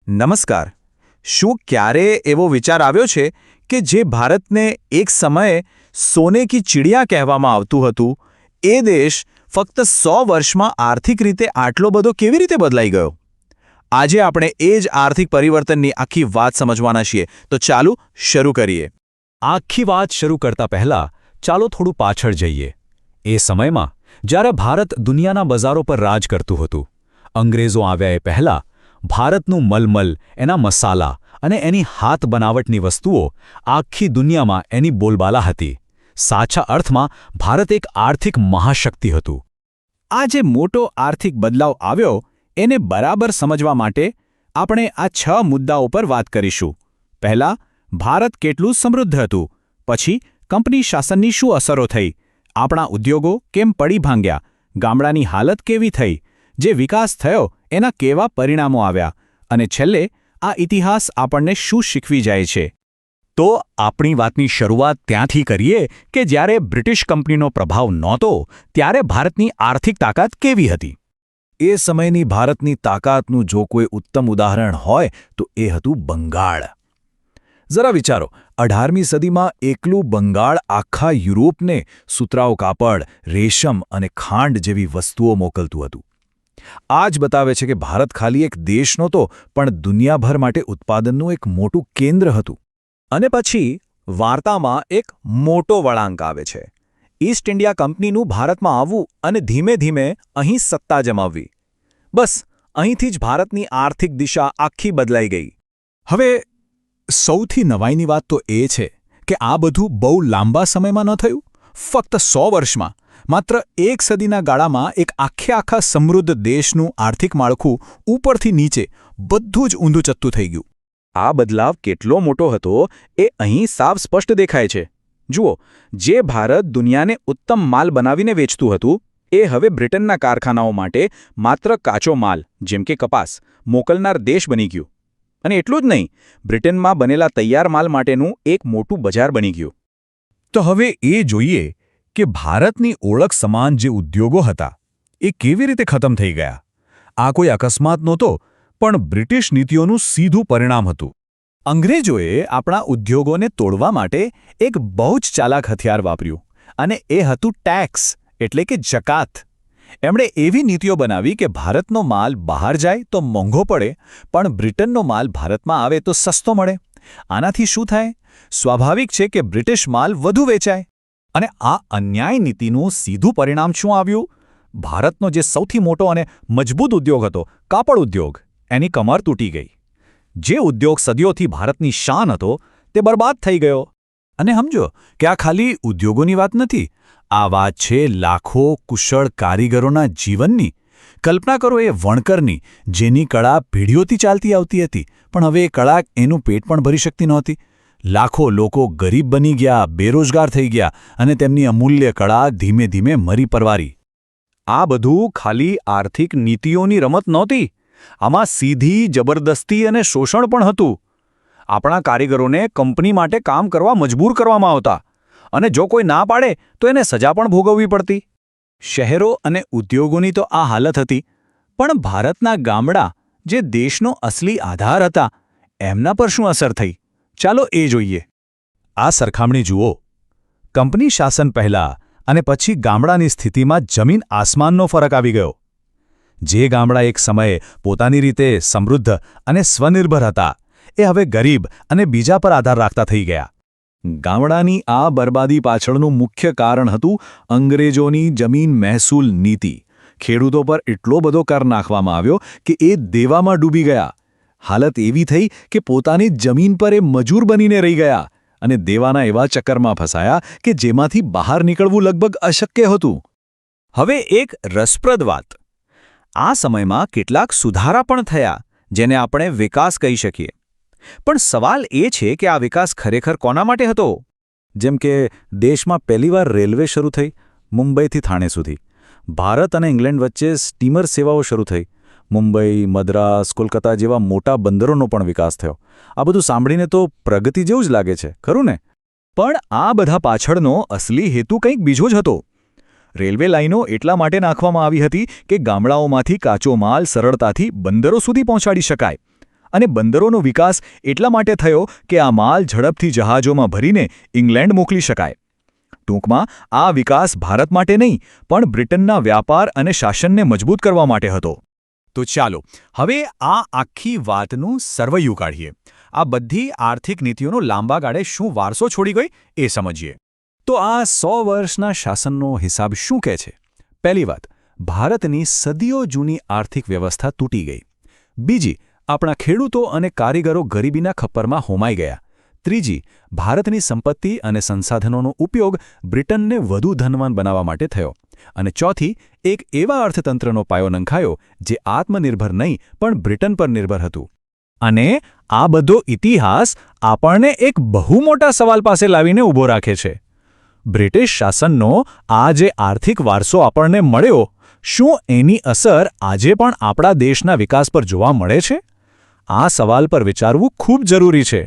નમસ્કાર. શું ક્યારે એવો વિચાર આવ્યો છે કે જે ભારતને એક સમયે સોને કી ચિડિયા કહેવામાં આવતું હતું, એ દેશ ફક્ત 100 વર્ષમાં આર્થિક રીતે આટલો બધો કેવી રીતે બદલાઈ ગયો? આજે આપણે એ જ આર્થિક પરિવર્તનની આખી વાત સમજવાના છીએ, તો ચાલો શરૂ કરીએ. આખી વાત શરૂ કરતા પહેલા ચાલો થોડું પાછળ જઈએ. એ સમયમાં જ્યારે ભારત દુનિયાના બજારો પર રાજ કરતું હતું, અંગ્રેજો આવ્યા એ પહેલાં ભારતનું મલમલ, એના મસાલા અને એની હાથ બનાવટની વસ્તુઓ આખી દુનિયામાં એની બોલબાલા હતી. સાચા અર્થમાં ભારત એક આર્થિક મહાશક્તિ હતું. આ જે મોટો આર્થિક બદલાવ આવ્યો એને બરાબર સમજવા માટે આપણે આ 6 મુદ્દાઓ પર વાત કરીશું. પહેલા, ભારત કેટલું સમૃદ્ધ હતું. પછી, કંપની શાસનની શું અસરો થઈ? આપણા ઉદ્યોગો કેમ પડી ભાંગ્યા? ગામડાની હાલત કેવી થઈ? જે વિકાસ થયો એના કેવા પરિણામો આવ્યા? અને છેલ્લે, આ ઇતિહાસ આપણને શું શીખવી જાય છે? તો આપણી વાતની શરૂઆત ત્યાંથી કરીએ કે જ્યારે બ્રિટિશ કંપનીનો પ્રભાવ નહોતો ત્યારે ભારતની આર્થિક તાકાત કેવી હતી. એ સમયની ભારતની તાકાતનું જો કોઈ ઉત્તમ ઉદાહરણ હોય તો એ હતું બંગાળ. જરા વિચારો, 18મી સદીમાં એકલું બંગાળ આખા યુરોપને સુતરાઉ કાપડ, રેશમ અને ખાંડ જેવી વસ્તુઓ મોકલતું હતું. આ જ બતાવે છે કે ભારત ખાલી એક દેશ નહોતો, પણ દુનિયાભર માટે ઉત્પાદનનું એક મોટું કેન્દ્ર હતું. અને પછી વાર્તામાં એક મોટો વળાંક આવે છે. ઈસ્ટ ઇન્ડિયા કંપનીનું ભારતમાં આવવું અને ધીમે ધીમે અહીં સત્તા જમાવવી. બસ અહીંથી જ ભારતની આર્થિક દિશા આખી બદલાઈ ગઈ. હવે સૌથી નવાઈની વાત તો એ છે કે આ બધું બહુ લાંબા સમયમાં ન થયું. ફક્ત 100 વર્ષમાં, માત્ર એક સદીના ગાળામાં એક આખા સમૃદ્ધ દેશનું આર્થિક માળખું ઉપરથી નીચે બધું જ ઊંધું ચત્તું થઈ ગયું. આ બદલાવ કેટલો મોટો હતો એ અહીં સાવ સ્પષ્ટ દેખાય છે. જુઓ, જે ભારત દુનિયાને ઉત્તમ માલ બનાવીને વેચતું હતું, એ હવે બ્રિટનના કારખાનાઓ માટે માત્ર કાચો માલ, જેમ કે કપાસ, મોકલનાર દેશ બની ગયું. અને એટલું જ નહીં, બ્રિટનમાં બનેલા તૈયાર માલ માટેનું એક મોટું બજાર બની ગયું. તો હવે એ જોઈએ કે ભારતની ઓળખ સમાન જે ઉદ્યોગો હતા એ કેવી રીતે ખતમ થઈ ગયા. આ કોઈ અકસ્માત નહોતો, પણ બ્રિટિશ નીતિઓનું સીધું પરિણામ હતું. અંગ્રેજોએ આપણા ઉદ્યોગોને તોડવા માટે એક બહુ જ ચાલાક હથિયાર વાપર્યું, અને એ હતું ટેક્સ, એટલે કે જકાત. એમણે એવી નીતિઓ બનાવી કે ભારતનો માલ બહાર જાય તો મોંઘો પડે, પણ બ્રિટનનો માલ ભારતમાં આવે તો સસ્તો મળે. આનાથી શું થાય? સ્વાભાવિક છે કે બ્રિટિશ માલ વધુ વેચાય. અને આ અન્યાય નીતિનું સીધું પરિણામ શું આવ્યું? ભારતનો જે સૌથી મોટો અને મજબૂત ઉદ્યોગ હતો, કાપડ ઉદ્યોગ, એની કમર તૂટી ગઈ. જે ઉદ્યોગ સદીઓથી ભારતની શાન હતો, તે બરબાદ થઈ ગયો. અને સમજો કે આ ખાલી ઉદ્યોગોની વાત નથી. આ વાત છે લાખો કુશળ કારીગરોના જીવનની. કલ્પના કરો એ વણકરની, જેની કળા પેઢીઓથી ચાલતી આવતી હતી, પણ હવે એ કળા એનું પેટ પણ ભરી શકતી નહોતી. લાખો લોકો ગરીબ બની ગયા, બેરોજગાર થઈ ગયા, અને તેમની અમૂલ્ય કળા ધીમે ધીમે મરી પરવારી. આ બધું ખાલી આર્થિક નીતિઓની રમત નહોતી. આમાં સીધી જબરદસ્તી અને શોષણ પણ હતું. આપણા કારીગરોને કંપની માટે કામ કરવા મજબૂર કરવામાં આવતા, અને જો કોઈ ના પાડે તો એને સજા પણ ભોગવવી પડતી. શહેરો અને ઉદ્યોગોની તો આ હાલત હતી, પણ ભારતના ગામડા, જે દેશનો અસલી આધાર હતા, એમના પર શું અસર થઈ? ચાલો એ જોઈએ. આ સરખામણી જુઓ. કંપની શાસન પહેલાં અને પછી ગામડાની સ્થિતિમાં જમીન આસમાનનો ફરક આવી ગયો. જે ગામડા એક સમયે પોતાની રીતે સમૃદ્ધ અને સ્વનિર્ભર હતા, એ હવે ગરીબ અને બીજા પર આધાર રાખતા થઈ ગયા. ગામડાની આ બરબાદી પાછળનું મુખ્ય કારણ હતું અંગ્રેજોની જમીન મહેસૂલ નીતિ. ખેડૂતો પર એટલો બધો કર નાખવામાં આવ્યો કે એ દેવામાં ડૂબી ગયા. હાલત એવી થઈ કે પોતાની જમીન પર એ મજૂર બનીને રહી ગયા, અને દેવાના એવા ચક્કરમાં ફસાયા કે જેમાંથી બહાર નીકળવું લગભગ અશક્ય હતું. હવે એક રસપ્રદ વાત. આ સમયમાં કેટલાક સુધારા પણ થયા, જેને આપણે વિકાસ કહી શકીએ. પણ સવાલ એ છે કે આ વિકાસ ખરેખર કોના માટે હતો? જેમ કે દેશમાં પહેલીવાર રેલવે શરૂ થઈ, મુંબઈથી થાણે સુધી. ભારત અને ઇંગ્લેન્ડ વચ્ચે સ્ટીમર સેવાઓ શરૂ થઈ. મુંબઈ, મદ્રાસ, કોલકાતા જેવા મોટા બંદરોનો પણ વિકાસ થયો. આ બધું સાંભળીને તો પ્રગતિ જેવું જ લાગે છે, ખરું ને? પણ આ બધા પાછળનો અસલી હેતુ કંઈક બીજો જ હતો. રેલવે લાઈનો એટલા માટે નાખવામાં આવી હતી કે ગામડાઓમાંથી કાચો માલ સરળતાથી બંદરો સુધી પહોંચાડી શકાય. અને બંદરોનો વિકાસ એટલા માટે થયો કે આ માલ ઝડપથી જહાજોમાં ભરીને ઇંગ્લેન્ડ મોકલી શકાય. ટૂંકમાં આ વિકાસ ભારત માટે નહીં પણ બ્રિટનના વ્યાપાર અને શાસનને મજબૂત કરવા માટે હતો. તો ચાલો હવે આ આખી વાતનું સરવૈયું કાઢીએ. આ બધી આર્થિક નીતિઓનો લાંબા ગાળે શું વારસો છોડી ગઈ એ સમજીએ. તો આ 100 વર્ષના શાસનનો હિસાબ શું કહે છે? પહેલી વાત, ભારતની સદીઓ જૂની આર્થિક વ્યવસ્થા તૂટી ગઈ. બીજી, આપણા ખેડૂતો અને કારીગરો ગરીબીના ખપ્પરમાં હોમાઈ ગયા. ત્રીજી, ભારતની સંપત્તિ અને સંસાધનોનો ઉપયોગ બ્રિટનને વધુ ધનવાન બનાવવા માટે થયો. અને ચોથી, એક એવા અર્થતંત્રનો પાયો નંખાયો જે આત્મનિર્ભર નહીં પણ બ્રિટન પર નિર્ભર હતું. અને આ બધો ઇતિહાસ આપણને એક બહુ મોટા સવાલ પાસે લાવીને ઊભો રાખે છે. બ્રિટિશ શાસનનો આ જે આર્થિક વારસો આપણને મળ્યો, શું એની અસર આજે પણ આપણા દેશના વિકાસ પર જોવા મળે છે? આ સવાલ પર વિચારવું ખૂબ જરૂરી છે.